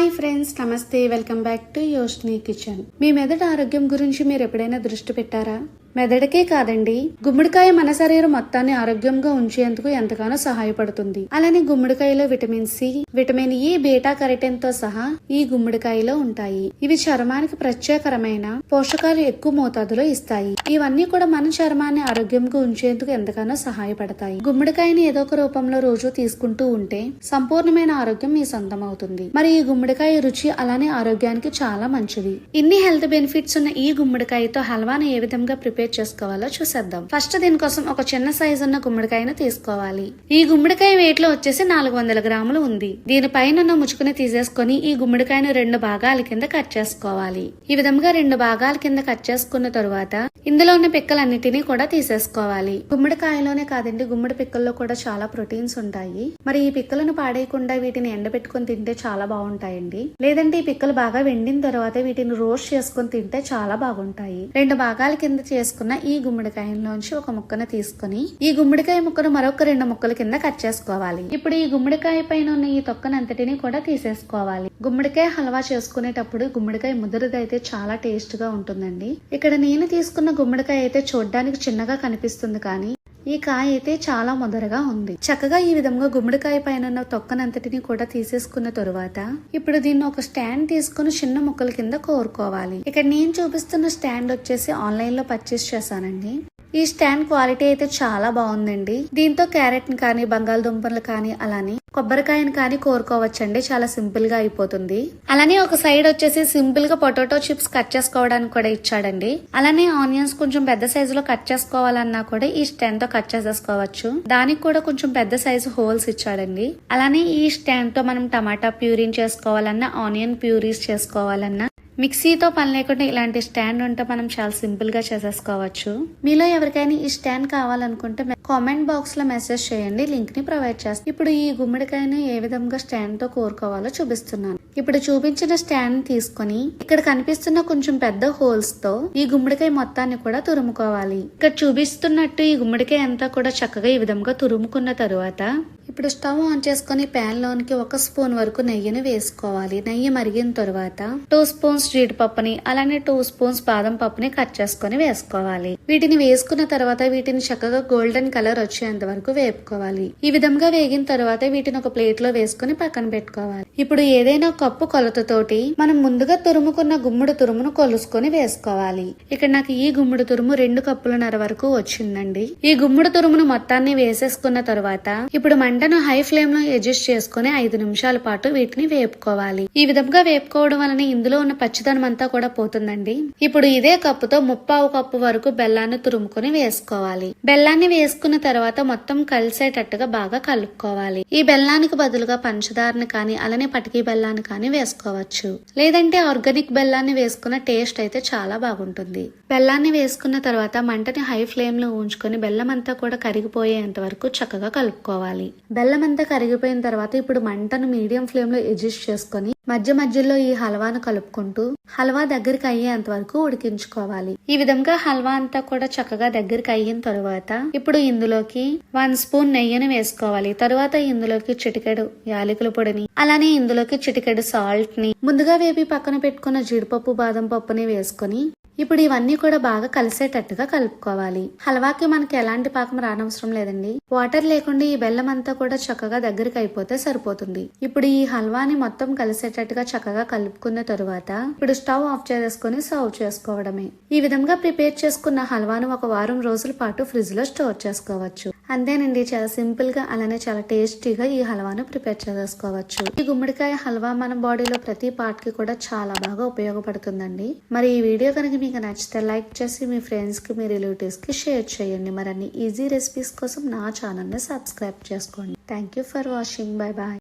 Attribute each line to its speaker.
Speaker 1: Hi friends, నమస్తే. Welcome back to Yoshni kitchen. మీ మెదడు ఆరోగ్యం గురించి మీరు ఎప్పుడైనా దృష్టి పెట్టారా? మెదడుకే కాదండి, గుమ్మడికాయ మన శరీరం మొత్తాన్ని ఆరోగ్యంగా ఉంచేందుకు ఎంతగానో సహాయపడుతుంది. అలానే గుమ్మడికాయలో vitamin C, vitamin E, beta carotene తో సహా ఈ గుమ్మడికాయలో ఉంటాయి. ఇవి చర్మానికి ప్రత్యేకమైన పోషకాలు ఎక్కువ మోతాదులో ఇస్తాయి. ఇవన్నీ కూడా మన చర్మాన్ని ఆరోగ్యంగా ఉంచేందుకు ఎంతగానో సహాయపడతాయి. గుమ్మడికాయని ఏదో ఒక రూపంలో రోజు తీసుకుంటూ ఉంటే సంపూర్ణమైన ఆరోగ్యం మీ సొంతం అవుతుంది. మరి ఈ గుమ్మడికాయ రుచి అలానే ఆరోగ్యానికి చాలా మంచిది. ఇన్ని హెల్త్ బెనిఫిట్స్ ఉన్న ఈ గుమ్మడికాయతో హల్వాను ఏ విధంగా ప్రిపేర్ చేసుకోవాలో చూసేద్దాం. ఫస్ట్ దీనికోసం ఒక చిన్న సైజు ఉన్న గుమ్మడికాయను తీసుకోవాలి. ఈ గుమ్మడికాయ వెయిట్ లో వచ్చేసి 400 గ్రాములు ఉంది. దీనిపైన ఉన్న ముచ్చుకుని తీసేసుకుని ఈ గుమ్మడికాయను 2 భాగాల కింద కట్ చేసుకోవాలి. ఈ విధంగా 2 భాగాల కింద కట్ చేసుకున్న తరువాత ఇందులో ఉన్న పిక్కలన్నిటినీ కూడా తీసేసుకోవాలి. గుమ్మడికాయలోనే కాదండి, గుమ్మడి పిక్కల్లో కూడా చాలా ప్రోటీన్స్ ఉంటాయి. మరి ఈ పిక్కలను పాడేయకుండా వీటిని ఎండబెట్టుకుని తింటే చాలా బాగుంటాయండి. లేదంటే ఈ పిక్కలు బాగా వెండిన తర్వాత వీటిని రోస్ట్ చేసుకుని తింటే చాలా బాగుంటాయి. 2 భాగాల కింద చేసుకున్న ఈ గుమ్మడికాయలోంచి ఒక ముక్కను తీసుకుని ఈ గుమ్మడికాయ ముక్కను మరొక 2 ముక్కల కింద కట్ చేసుకోవాలి. ఇప్పుడు ఈ గుమ్మడికాయ పైన ఉన్న ఈ తొక్కనంతటిని కూడా తీసేసుకోవాలి. గుమ్మడికాయ హల్వా చేసుకునేటప్పుడు గుమ్మడికాయ ముదురుదైతే చాలా టేస్ట్ గా ఉంటుందండి. ఇక్కడ నేను తీసుకున్న గుమ్మడికాయ అయితే చూడడానికి చిన్నగా కనిపిస్తుంది, కానీ ఈ కాయ అయితే చాలా ముదరగా ఉంది. చక్కగా ఈ విధంగా గుమ్మడికాయ పైన ఉన్న తొక్కనంతటిని కూడా తీసేసుకున్న తరువాత ఇప్పుడు దీన్ని ఒక స్టాండ్ తీసుకుని చిన్న ముక్కల కింద కోరుకోవాలి. ఇక్కడ నేను చూపిస్తున్న స్టాండ్ వచ్చేసి ఆన్లైన్ లో పర్చేస్ చేశానండి. ఈ స్టాండ్ క్వాలిటీ అయితే చాలా బాగుందండి. దీంతో క్యారెట్ ని కానీ, బంగాళదుంపలు కానీ, అలానే కొబ్బరికాయని కానీ కోరుకోవచ్చండి. చాలా సింపుల్ గా అయిపోతుంది. అలానే ఒక సైడ్ వచ్చేసి సింపుల్ గా పొటాటో చిప్స్ కట్ చేసుకోవడానికి కూడా ఇచ్చాడండి. అలానే ఆనియన్స్ కొంచెం పెద్ద సైజు లో కట్ చేసుకోవాలన్నా కూడా ఈ స్టాండ్ తో కట్ చేసేసుకోవచ్చు. దానికి కూడా కొంచెం పెద్ద సైజు హోల్స్ ఇచ్చాడండి. అలానే ఈ స్టాండ్ తో మనం టమాటా ప్యూరీని చేసుకోవాలన్నా, ఆనియన్ ప్యూరీస్ చేసుకోవాలన్నా, మిక్సీతో పని లేకుండా ఇలాంటి స్టాండ్ ఉంటే మనం చాలా సింపుల్ గా చేసేసుకోవచ్చు. మీలో ఎవరికైనా ఈ స్టాండ్ కావాలనుకుంటే కామెంట్ బాక్స్ లో మెసేజ్ చేయండి, లింక్ ని ప్రొవైడ్ చేస్తాను. ఇప్పుడు ఈ గుమ్మడికాయను ఏ విధంగా స్టాండ్ తో కోరుకోవాలో చూపిస్తున్నాను. ఇప్పుడు చూపించిన స్టాండ్ తీసుకొని ఇక్కడ కనిపిస్తున్న కొంచెం పెద్ద హోల్స్ తో ఈ గుమ్మడికాయ మొత్తాన్ని కూడా తురుముకోవాలి. ఇక్కడ చూపిస్తున్నట్టు ఈ గుమ్మడికాయ అంతా కూడా చక్కగా ఈ విధంగా తురుముకున్న తరువాత ఇప్పుడు స్టవ్ ఆన్ చేసుకుని ప్యాన్ లోనికి 1 స్పూన్ వరకు నెయ్యిని వేసుకోవాలి. నెయ్యి మరిగిన తరువాత 2 స్పూన్స్ జీడిపప్పుని, అలానే 2 స్పూన్స్ బాదం పప్పుని కట్ చేసుకుని వేసుకోవాలి. వీటిని వేసుకున్న తర్వాత వీటిని చక్కగా గోల్డెన్ కలర్ వచ్చేంత వరకు వేపుకోవాలి. ఈ విధంగా వేగిన తర్వాత వీటిని ఒక ప్లేట్ లో వేసుకుని పక్కన పెట్టుకోవాలి. ఇప్పుడు ఏదైనా కప్పు కొలతతోటి మనం ముందుగా తురుముకున్న గుమ్మడి తురుమును కొలుసుకొని వేసుకోవాలి. ఇక్కడ నాకు ఈ గుమ్మడి తురుము 2 కప్పులన్నర వరకు వచ్చిందండి. ఈ గుమ్మడి తురుమును మొత్తాన్ని వేసేసుకున్న తర్వాత ఇప్పుడు మంటను హై ఫ్లేమ్ లో అడ్జస్ట్ చేసుకుని 5 నిమిషాల పాటు వీటిని వేపుకోవాలి. ఈ విధంగా వేపుకోవడం వలన ఇందులో ఉన్న పచ్చిదనం అంతా కూడా పోతుందండి. ఇప్పుడు ఇదే కప్పుతో 1/2 కప్పు వరకు బెల్లాన్ని తురుముకొని వేసుకోవాలి. బెల్లాన్ని వేసుకున్న తర్వాత మొత్తం కలిసేటట్టుగా బాగా కలుపుకోవాలి. ఈ బెల్లానికి బదులుగా పంచదారని కానీ, అలానే పటికీ బెల్లాన్ని కానీ వేసుకోవచ్చు. లేదంటే ఆర్గానిక్ బెల్లాన్ని వేసుకున్న టేస్ట్ అయితే చాలా బాగుంటుంది. బెల్లాన్ని వేసుకున్న తర్వాత మంటని హై ఫ్లేమ్ లో ఉంచుకొని బెల్లం అంతా కూడా కరిగిపోయేంత వరకు చక్కగా కలుపుకోవాలి. బెల్లం అంతా కరిగిపోయిన తర్వాత ఇప్పుడు మంటను మీడియం ఫ్లేమ్ లో అడ్జస్ట్ చేసుకొని మధ్య మధ్యలో ఈ హల్వాను కలుపుకుంటూ హల్వా దగ్గరికి అయ్యేంత వరకు ఉడికించుకోవాలి. ఈ విధంగా హల్వా అంతా కూడా చక్కగా దగ్గరికి అయిన తరువాత ఇప్పుడు ఇందులోకి 1 స్పూన్ నెయ్యిని వేసుకోవాలి. తరువాత ఇందులోకి చిటికెడు యాలకుల పొడిని, అలానే ఇందులోకి చిటికెడు సాల్ట్ ని, ముందుగా వేపి పక్కన పెట్టుకున్న జీడిపప్పు, బాదం పప్పుని వేసుకొని ఇప్పుడు ఇవన్నీ కూడా బాగా కలిసేటట్టుగా కలుపుకోవాలి. హల్వాకి మనకి ఎలాంటి పాకం రానవసరం లేదండి. వాటర్ లేకుండా ఈ బెల్లం అంతా కూడా చక్కగా దగ్గరికి అయిపోతే సరిపోతుంది. ఇప్పుడు ఈ హల్వాని మొత్తం కలిసేటట్టుగా చక్కగా కలుపుకున్న తరువాత ఇప్పుడు స్టవ్ ఆఫ్ చేసుకుని సర్వ్ చేసుకోవడమే. ఈ విధంగా ప్రిపేర్ చేసుకున్న హల్వాను 1 వారం రోజుల పాటు ఫ్రిడ్జ్ లో స్టోర్ చేసుకోవచ్చు. అంతేనండి, చాలా సింపుల్ గా అలానే చాలా టేస్టీగా ఈ హల్వాను ప్రిపేర్ చేసుకోవచ్చు. ఈ గుమ్మడికాయ హల్వా మన బాడీలో ప్రతి పార్ట్ కి కూడా చాలా బాగా ఉపయోగపడుతుందండి. మరి ఈ వీడియో కనుక మీకు నచ్చితే లైక్ చేసి మీ ఫ్రెండ్స్ కి, మీ రిలేటివ్స్ కి షేర్ చేయండి. మరిన్ని ఈజీ రెసిపీస్ కోసం నా ఛానల్ ని సబ్స్క్రైబ్ చేసుకోండి. Thank you for watching. Bye bye.